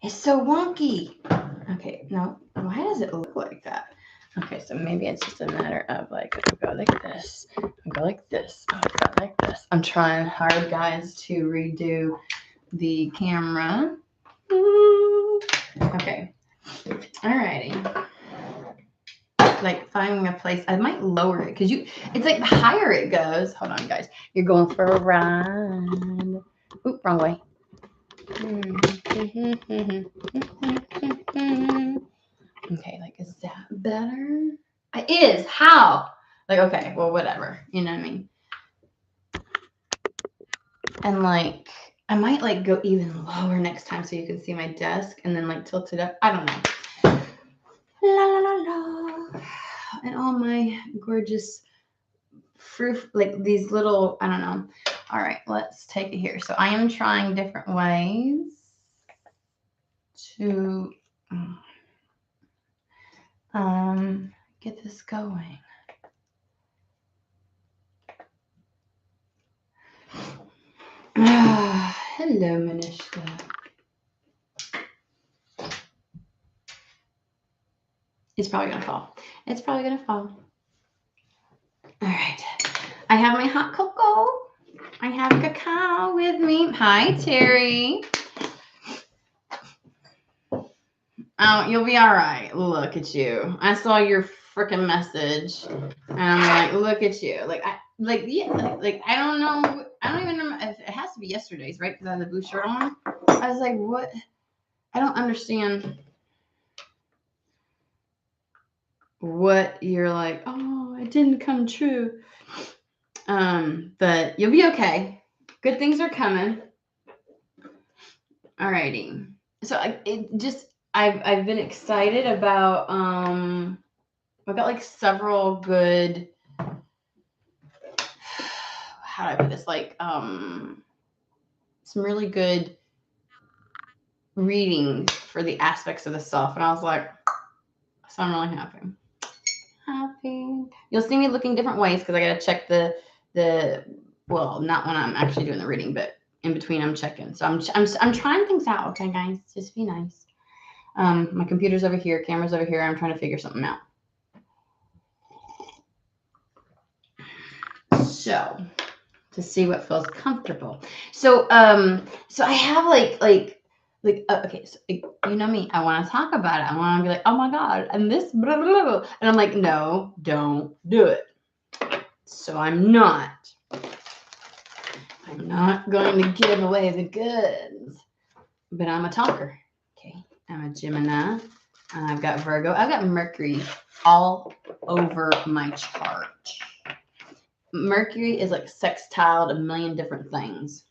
It's so wonky. Okay, no, why does it look like that? Okay, so maybe it's just a matter of like, I'll go like this, I'll go like this, I'll go like this. I'm trying hard, guys, to redo the camera. Okay, alrighty. Like finding a place, I might lower it because it's like the higher it goes. Hold on, guys, you're going for a ride. Oop, wrong way. Okay, like, is that better? It is. How? Like, okay, well, whatever. You know what I mean? And like, I might like go even lower next time so you can see my desk and then like tilt it up. I don't know. La la la la. And all my gorgeous fruit, like these little, I don't know. All right, let's take it here. So I am trying different ways to get this going. Hello, Manishka. It's probably gonna fall. It's probably gonna fall. All right. I have my hot cocoa. I have cacao with me. Hi, Terry. Oh, you'll be all right. Look at you. I saw your freaking message, and I'm like, look at you. Like I don't know. I don't even know. It has to be yesterday's, right? Because I had the blue shirt on. I was like, what? I don't understand what you're like. Oh, it didn't come true. But you'll be okay. Good things are coming. Alrighty. So I've been excited about I've got like several good, how do I put this, like some really good reading for the aspects of the self, and I was like, so I'm really happy. You'll see me looking different ways because I gotta check the well, not when I'm actually doing the reading, but in between I'm checking. So I'm trying things out. Okay, guys, just be nice. My computer's over here, camera's over here. I'm trying to figure something out. So to see what feels comfortable. So I have okay, so you know me, I want to talk about it. I want to be like, oh my god, and this blah, blah, blah. And I'm like, no, don't do it. So I'm not going to give away the goods. But I'm a talker. Okay. I'm a Gemini. I've got Virgo. I've got Mercury all over my chart. Mercury is like sextiled a million different things.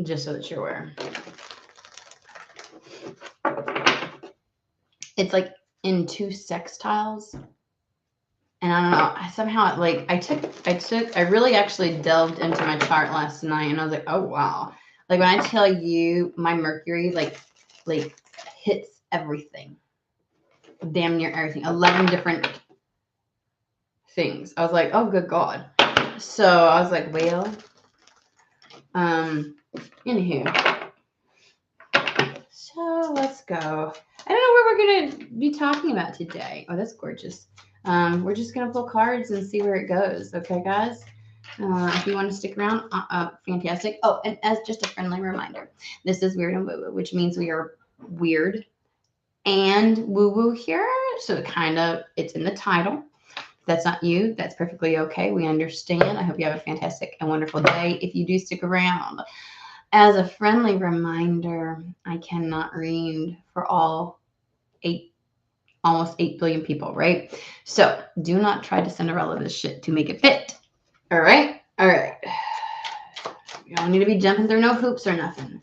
Just so that you're aware. It's like in 2 sextiles. And I don't know, somehow I really actually delved into my chart last night and I was like, oh wow. Like when I tell you my Mercury like hits everything. Damn near everything. 11 different things. I was like, oh good God. So I was like, well, anywho. So let's go. I don't know what we're gonna be talking about today. Oh, that's gorgeous. We're just gonna pull cards and see where it goes. Okay, guys. If you want to stick around, fantastic. Oh, and as just a friendly reminder, this is Weird and Woo-Woo, which means we are weird and woo-woo here. So it's in the title. If that's not you, that's perfectly okay. We understand. I hope you have a fantastic and wonderful day. If you do stick around, as a friendly reminder, I cannot read for almost 8 billion people, right? So do not try to Cinderella this shit to make it fit. All right? All right. You don't need to be jumping through no hoops or nothing.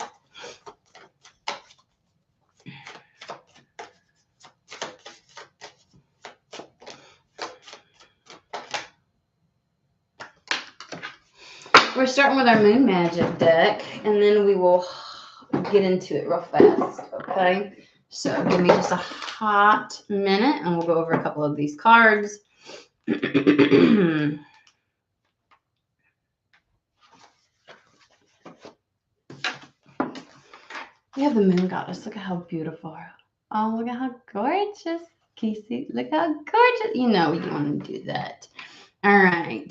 We're starting with our Moon Magic deck, and then we will get into it real fast, okay? So give me just a hot minute, and we'll go over a couple of these cards. We have the moon goddess. Look at how beautiful. Oh, look at how gorgeous. Can you see? Look how gorgeous. You know you want to do that. All right.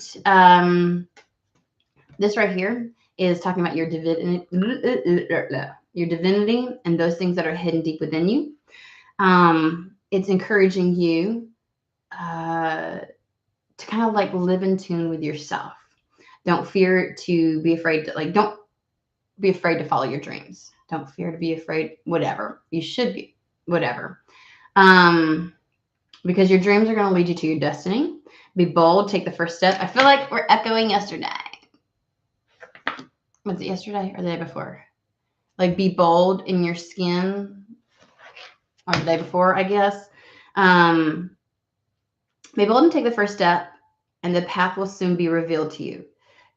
This right here is talking about your divinity and those things that are hidden deep within you. It's encouraging you to kind of like live in tune with yourself. Don't fear to be afraid to don't be afraid to follow your dreams. Don't fear to be afraid, whatever. You should be, whatever. Because your dreams are going to lead you to your destiny. Be bold, take the first step. I feel like we're echoing yesterday. Was it yesterday or the day before? Like be bold in your skin, or the day before, I guess. Be bold and take the first step, and the path will soon be revealed to you.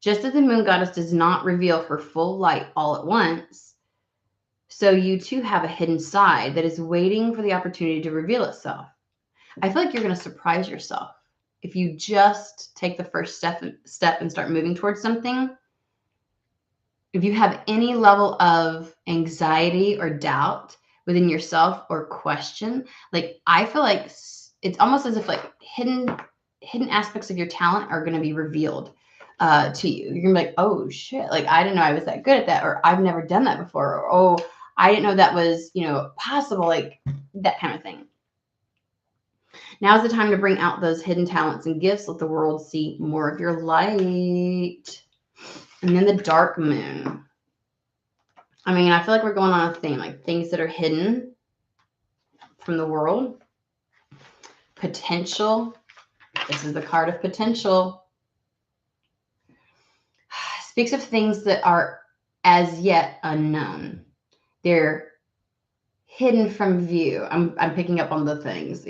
Just as the moon goddess does not reveal her full light all at once, so you too have a hidden side that is waiting for the opportunity to reveal itself. I feel like you're going to surprise yourself if you just take the first step and start moving towards something. If you have any level of anxiety or doubt within yourself or question, like I feel like it's almost as if like hidden aspects of your talent are going to be revealed to you. You're going to be like, oh shit, like I didn't know I was that good at that, or I've never done that before, or oh, I didn't know that was, possible, like that kind of thing. Now's the time to bring out those hidden talents and gifts. Let the world see more of your light. And then the dark moon. I mean, I feel like we're going on a theme, like things that are hidden from the world. Potential. This is the card of potential. Speaks of things that are as yet unknown. They're hidden from view. I'm picking up on the things,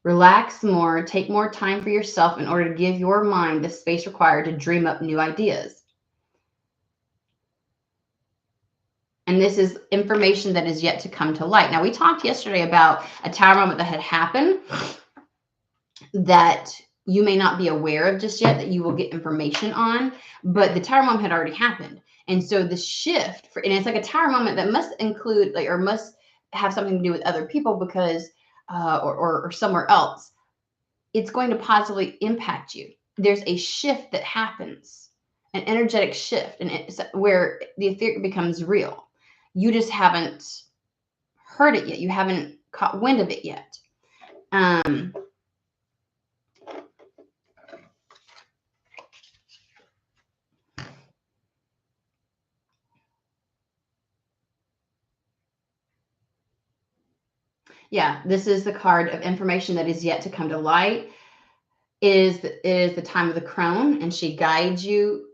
Relax more, take more time for yourself in order to give your mind the space required to dream up new ideas. And this is information that is yet to come to light. Now, we talked yesterday about a tower moment that had happened that you may not be aware of just yet, that you will get information on, but the tower moment had already happened. And so the shift, and it's like a tower moment that must include, or must have something to do with other people because, or somewhere else. It's going to positively impact you. There's a shift that happens, an energetic shift, and it's where the etheric becomes real. You just haven't heard it yet. You haven't caught wind of it yet. Yeah, this is the card of information that is yet to come to light. It is the time of the crone, and she guides you.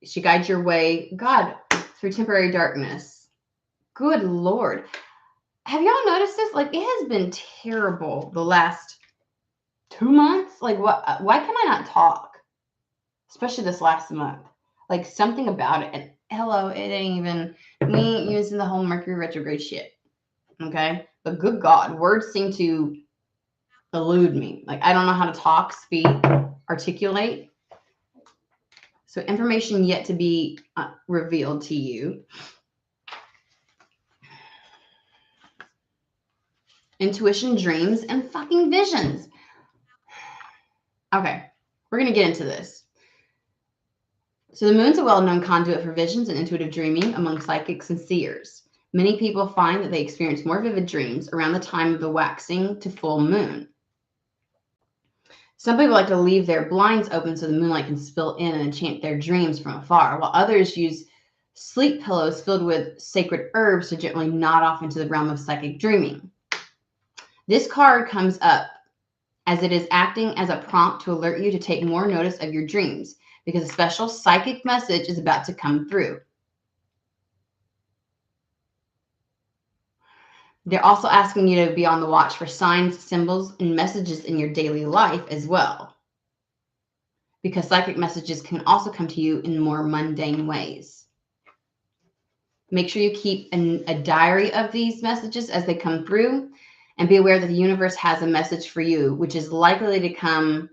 She guides your way, God, through temporary darkness. Good Lord. Have y'all noticed this? Like, it has been terrible the last 2 months. Like, what? Why can I not talk? Especially this last month. Like, something about it. And hello, it ain't even me using the whole Mercury retrograde shit. Okay? But good God, words seem to elude me. Like, I don't know how to talk, speak, articulate. So information yet to be revealed to you. Intuition, dreams, and fucking visions. Okay, we're going to get into this. So the moon's a well-known conduit for visions and intuitive dreaming among psychics and seers. Many people find that they experience more vivid dreams around the time of the waxing to full moon. Some people like to leave their blinds open so the moonlight can spill in and enchant their dreams from afar, while others use sleep pillows filled with sacred herbs to gently nod off into the realm of psychic dreaming. This card comes up as it is acting as a prompt to alert you to take more notice of your dreams, because a special psychic message is about to come through. They're also asking you to be on the watch for signs, symbols, and messages in your daily life as well, because psychic messages can also come to you in more mundane ways. Make sure you keep a diary of these messages as they come through, and be aware that the universe has a message for you, which is likely to come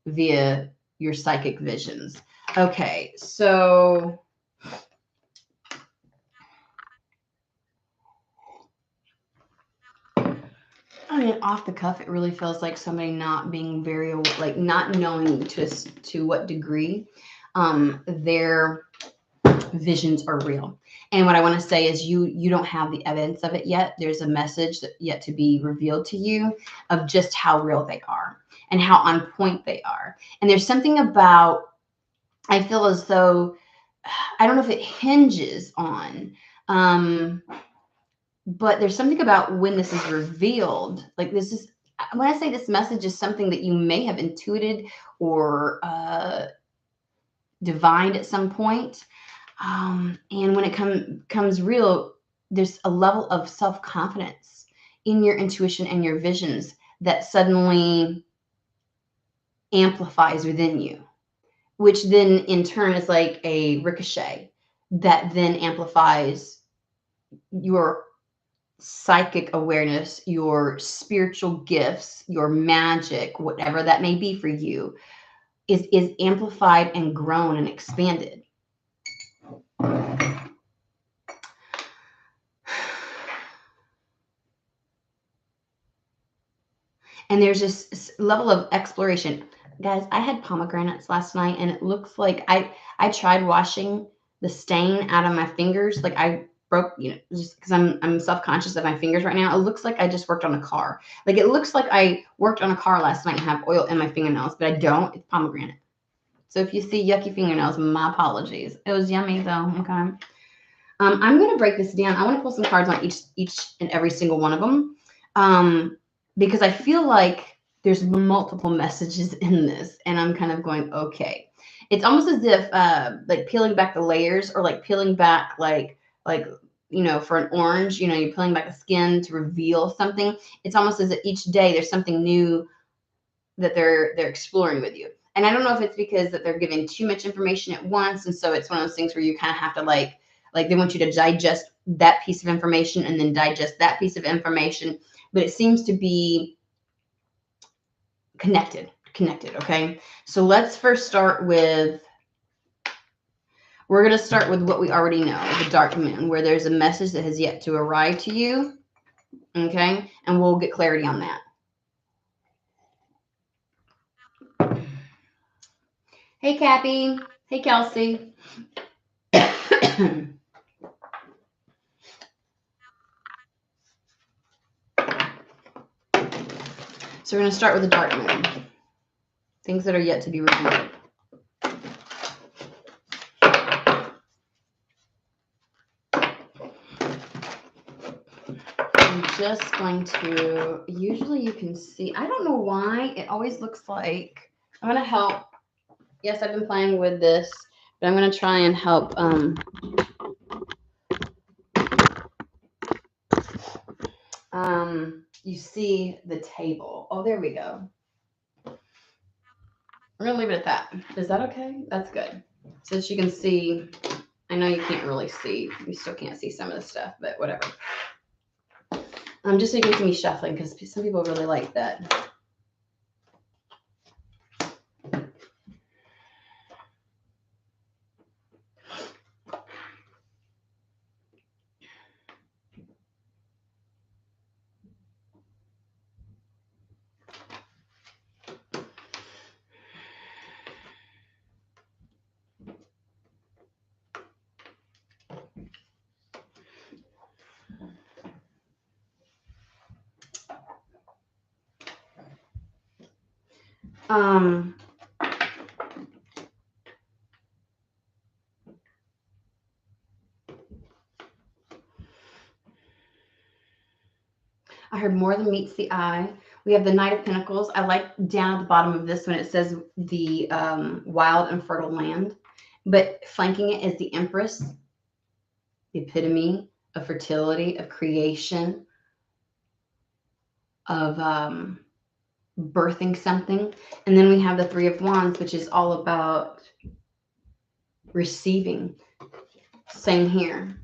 via your psychic visions. Okay, so it off the cuff, it really feels like somebody not being very, like not knowing to what degree their visions are real. And what I want to say is you don't have the evidence of it yet. There's a message that yet to be revealed to you of just how real they are and how on point they are. And there's something about, I feel as though, I don't know if it hinges on, but there's something about when this is revealed, like this is, when I say this message is something that you may have intuited or divined at some point. And when it comes real, there's a level of self-confidence in your intuition and your visions that suddenly amplifies within you, which then in turn is like a ricochet that then amplifies your psychic awareness, your spiritual gifts, your magic, whatever that may be for you, is amplified and grown and expanded. And there's this level of exploration. Guys, I had pomegranates last night, and it looks like I tried washing the stain out of my fingers. Like I broke, just because I'm self-conscious of my fingers right now. It looks like I just worked on a car. Like it looks like I worked on a car last night and have oil in my fingernails, but I don't. It's pomegranate. So if you see yucky fingernails, my apologies. It was yummy though. Okay. I'm going to break this down. I want to pull some cards on each and every single one of them. Because I feel like there's multiple messages in this, and I'm kind of going, okay. It's almost as if like peeling back the layers, or like peeling back like for an orange, you're peeling back the skin to reveal something. It's almost as if each day there's something new that they're exploring with you. And I don't know if it's because that they're giving too much information at once, and so it's one of those things where you kind of have to like they want you to digest that piece of information and then digest that piece of information. But it seems to be connected. Okay. So let's first start with, we're going to start with what we already know, the dark moon, where there's a message that has yet to arrive to you. Okay. And we'll get clarity on that. Hey, Cappy. Hey, Kelsey. So we're going to start with the dark moon. Things that are yet to be revealed. I'm just going to, usually you can see, I don't know why, it always looks like, I'm going to help. Yes, I've been playing with this, but I'm going to try and help. You see the table. Oh, there we go. We're going to leave it at that. Is that okay? That's good. So that you can see, I know you can't really see. You still can't see some of the stuff, but whatever. Just so you can see me shuffling, because some people really like that. I heard more than meets the eye. We have the Knight of Pentacles. I like down at the bottom of this one, it says the wild and fertile land, but flanking it is the Empress, the epitome of fertility, of creation, of birthing something. And then we have the Three of Wands, which is all about receiving. Same here.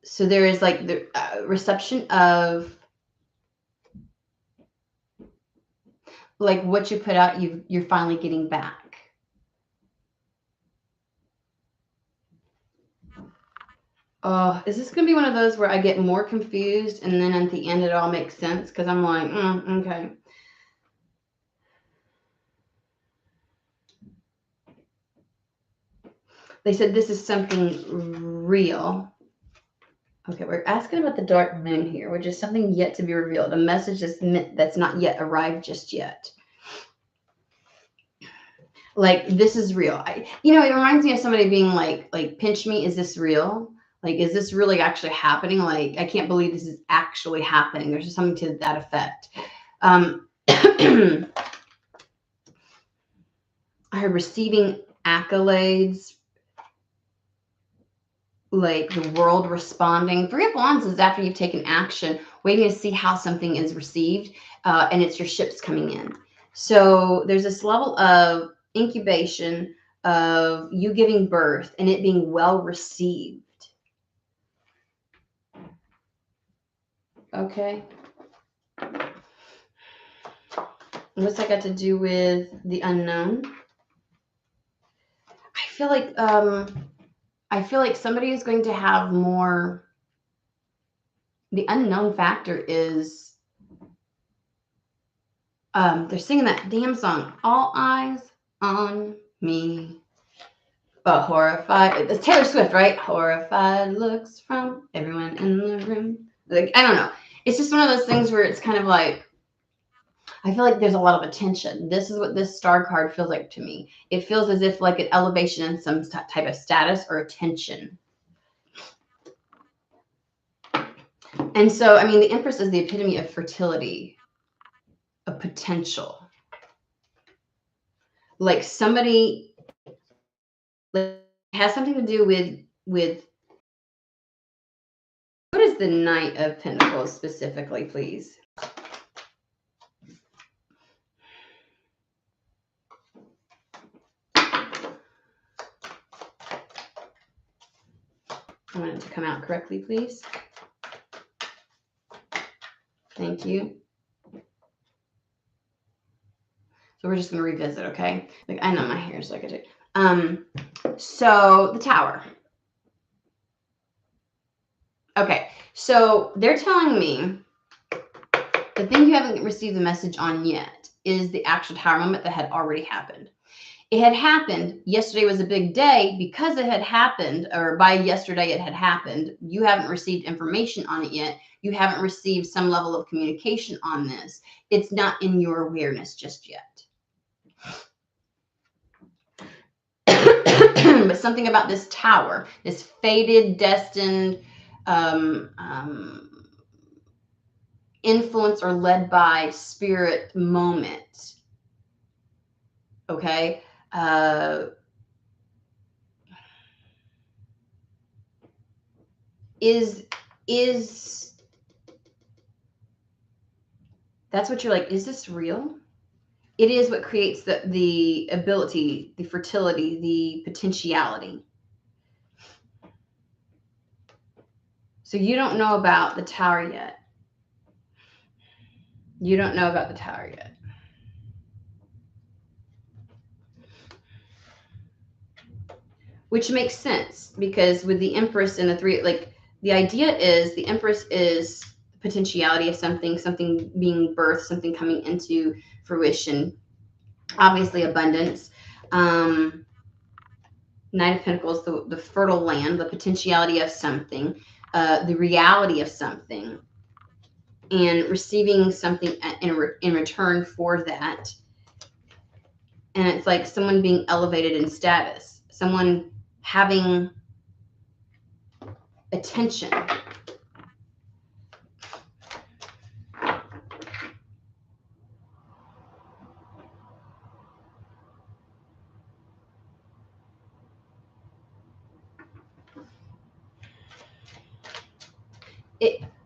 So there is like the reception of like what you put out, you're finally getting back. Oh, is this going to be one of those where I get more confused and then at the end it all makes sense? Because I'm like, okay. They said this is something real. Okay, we're asking about the dark moon here, which is something yet to be revealed. A message that's not yet arrived just yet. Like, this is real. It reminds me of somebody being like, pinch me. Is this real? Like, is this really actually happening? Like, I can't believe this is actually happening. There's something to that effect. I heard receiving accolades, like the world responding. Three of Wands is after you've taken action, waiting to see how something is received, and it's your ships coming in. So there's this level of incubation of you giving birth and it being well received. Okay. What's that got to do with the unknown? I feel like somebody is going to have more. The unknown factor is they're singing that damn song, All Eyes on Me. But horrified. It's Taylor Swift, right? Horrified looks from everyone in the room. Like, I don't know. It's just one of those things where it's kind of like, I feel like there's a lot of attention. This is what this star card feels like to me. It feels as if like an elevation in some type of status or attention. And so, I mean, the Empress is the epitome of fertility, of potential. Like somebody has something to do with what is the Knight of Pentacles specifically, please? I want it to come out correctly, please. Thank you. So we're just going to revisit, okay? Like, I know my hair is like a dick. So the Tower. Okay, so they're telling me the thing you haven't received the message on yet is the actual Tower moment that had already happened. It had happened. Yesterday was a big day because it had happened, or by yesterday it had happened. You haven't received information on it yet. You haven't received some level of communication on this. It's not in your awareness just yet. But something about this Tower, this fated, destined, influenced or led by spirit moment. Okay. Is that's what you're like, is this real? It is what creates the ability, the fertility, the potentiality. So you don't know about the Tower yet. You don't know about the Tower yet. Which makes sense because with the Empress and the three, like the idea is the Empress is potentiality of something being birthed, something coming into fruition. Obviously, abundance. Knight of Pentacles, the fertile land, the potentiality of something, the reality of something, and receiving something in return for that. And it's like someone being elevated in status, someone having attention.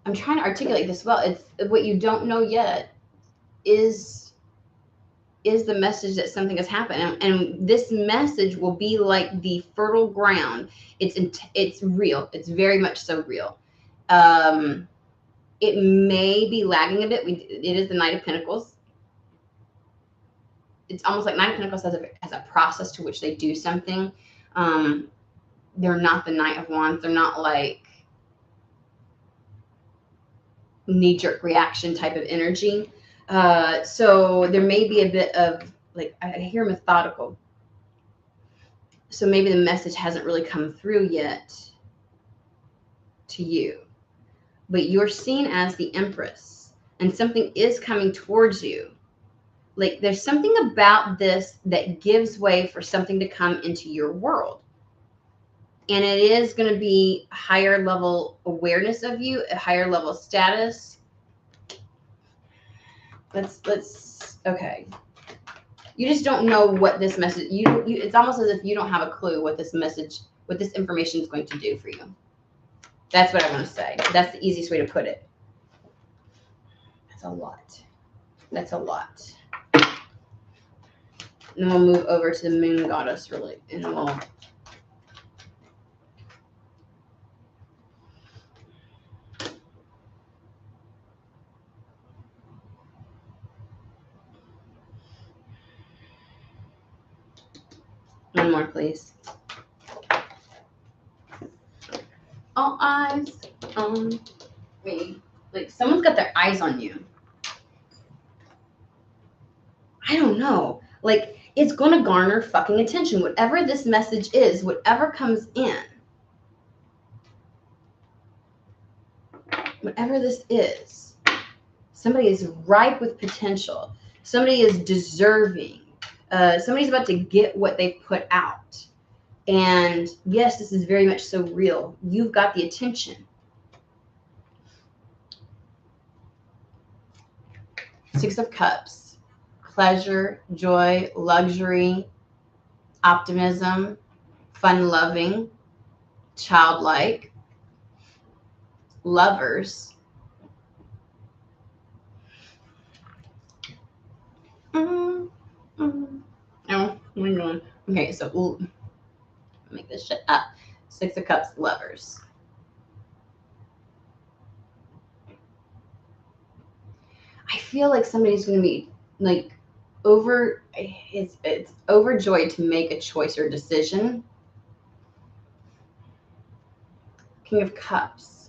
I'm trying to articulate this well. It's what you don't know yet is the message that something has happened, and this message will be like the fertile ground. It's real. It's very much so real. It may be lagging a bit. It is the Knight of Pentacles. It's almost like Knight of Pentacles has a process to which they do something. They're not the Knight of Wands. They're not like knee-jerk reaction type of energy. So there may be a bit of, like, I hear methodical. So maybe the message hasn't really come through yet to you. But you're seen as the Empress, and something is coming towards you. Like, there's something about this that gives way for something to come into your world. And it is going to be a higher level awareness of you, a higher level status. Okay. You just don't know what this message, it's almost as if you don't have a clue what this message, what this information is going to do for you. That's what I want to say. That's the easiest way to put it. That's a lot. That's a lot. And then we'll move over to the moon goddess, really, and we'll. One more, please. All eyes on me. Like, someone's got their eyes on you. I don't know. Like, it's going to garner fucking attention. Whatever this message is, whatever comes in, whatever this is, somebody is ripe with potential. Somebody is deserving. Somebody's about to get what they've put out. And yes, this is very much so real. You've got the attention. Six of Cups. Pleasure, joy, luxury, optimism, fun-loving, childlike, lovers. Oh my God. Okay, so we'll make this shit up. Six of Cups, lovers. I feel like somebody's going to be like it's overjoyed to make a choice or decision. King of Cups.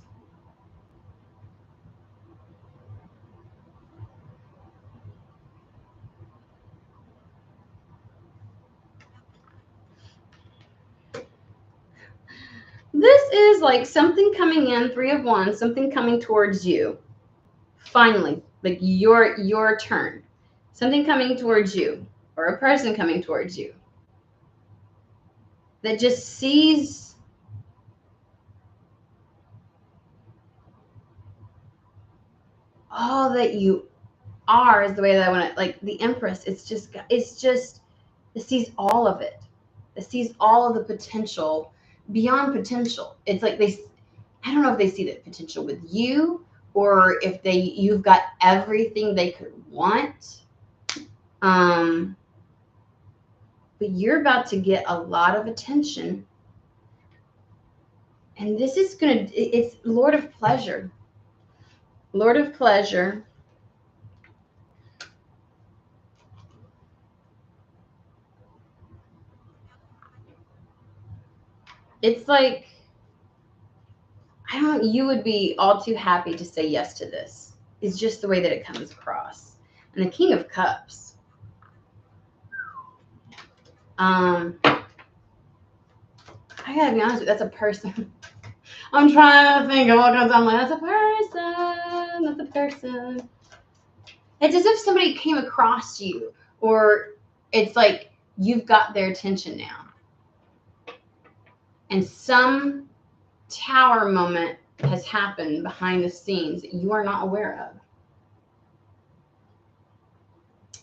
This is like something coming in, Three of Wands, something coming towards you. Finally, like your turn. Something coming towards you, or a person coming towards you that just sees all that you are is the way that I want to, like the Empress. It's just it sees all of it. It sees all of the potential beyond potential. It's like I don't know if they see the potential with you, or if you've got everything they could want. But you're about to get a lot of attention. And this is it's Lord of Pleasure. Lord of Pleasure. It's like, I don't know, you would be all too happy to say yes to this. It's just the way that it comes across. And the King of Cups. I gotta be honest with you, that's a person. I'm trying to think of what comes on. Like, that's a person. That's a person. It's as if somebody came across you, or it's like you've got their attention now. And some tower moment has happened behind the scenes that you are not aware of.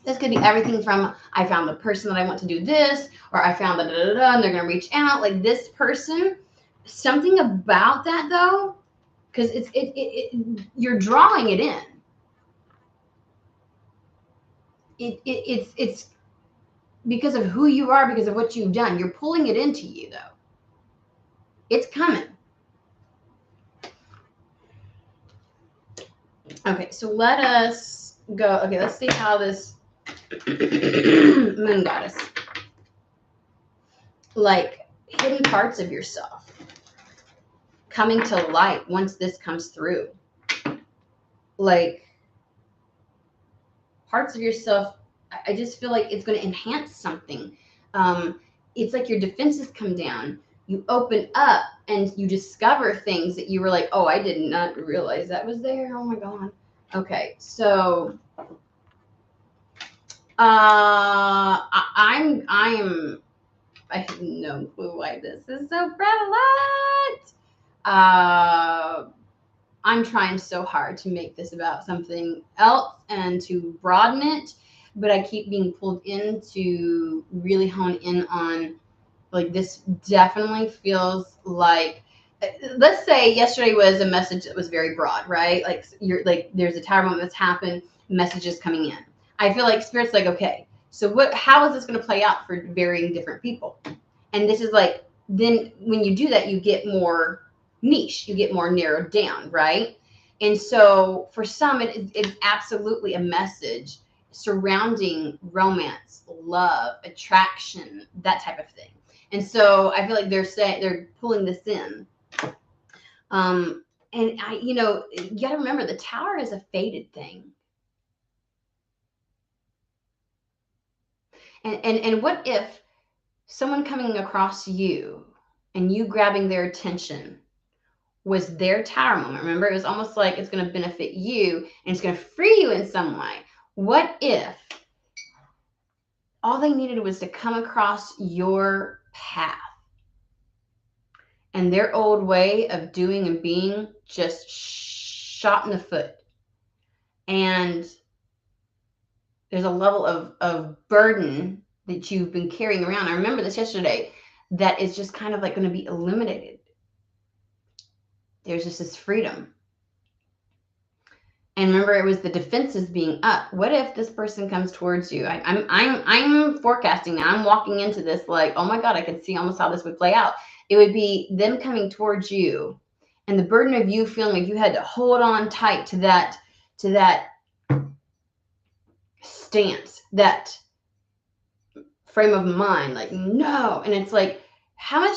This could be everything from, I found the person that I want to do this, or I found and they're going to reach out. Like this person, something about that though, because you're drawing it in. It's because of who you are, because of what you've done. You're pulling it into you though. It's coming. Okay, so let us go. Okay, let's see how this moon goddess, like hidden parts of yourself coming to light once this comes through. like parts of yourself. I just feel like it's going to enhance something. It's like your defenses come down. You open up and you discover things that you were like, oh, I did not realize that was there. Oh my God. Okay, so I have no clue why this is so prevalent. I'm trying so hard to make this about something else and to broaden it, but I keep being pulled in to really hone in on, like, this definitely feels like, let's say yesterday was a message that was very broad, right? Like, you're like, there's a tower moment that's happened, messages coming in. I feel like Spirit's like, okay, so how is this going to play out for varying different people? And this is like, then when you do that, you get more niche, you get more narrowed down, right? And so for some, it's absolutely a message surrounding romance, love, attraction, that type of thing. And so I feel like they're pulling this in. And you got to remember, the tower is a fated thing. And what if someone coming across you and you grabbing their attention was their tower moment? Remember, it was almost like it's going to benefit you and it's going to free you in some way. What if all they needed was to come across your path and their old way of doing and being just shot in the foot? And there's a level of burden that you've been carrying around. I remember this yesterday, that is just kind of like going to be eliminated. There's just this freedom. And remember, it was the defenses being up. What if this person comes towards you? I'm forecasting now. I'm walking into this like, oh my God, I could see almost how this would play out. It would be them coming towards you, and the burden of you feeling like you had to hold on tight to that stance, that frame of mind, like, no. And it's like, how much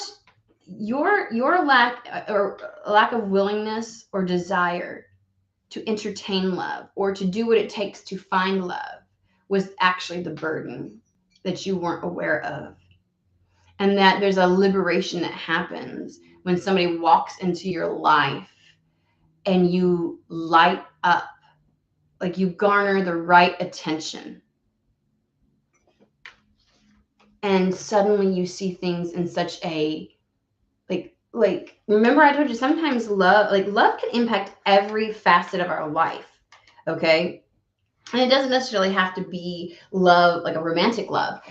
your lack of willingness or desire to entertain love or to do what it takes to find love was actually the burden that you weren't aware of. And that there's a liberation that happens when somebody walks into your life and you light up, like you garner the right attention. And suddenly you see things in such a, like remember I told you, sometimes love can impact every facet of our life. Okay. And it doesn't necessarily have to be love, like a romantic love.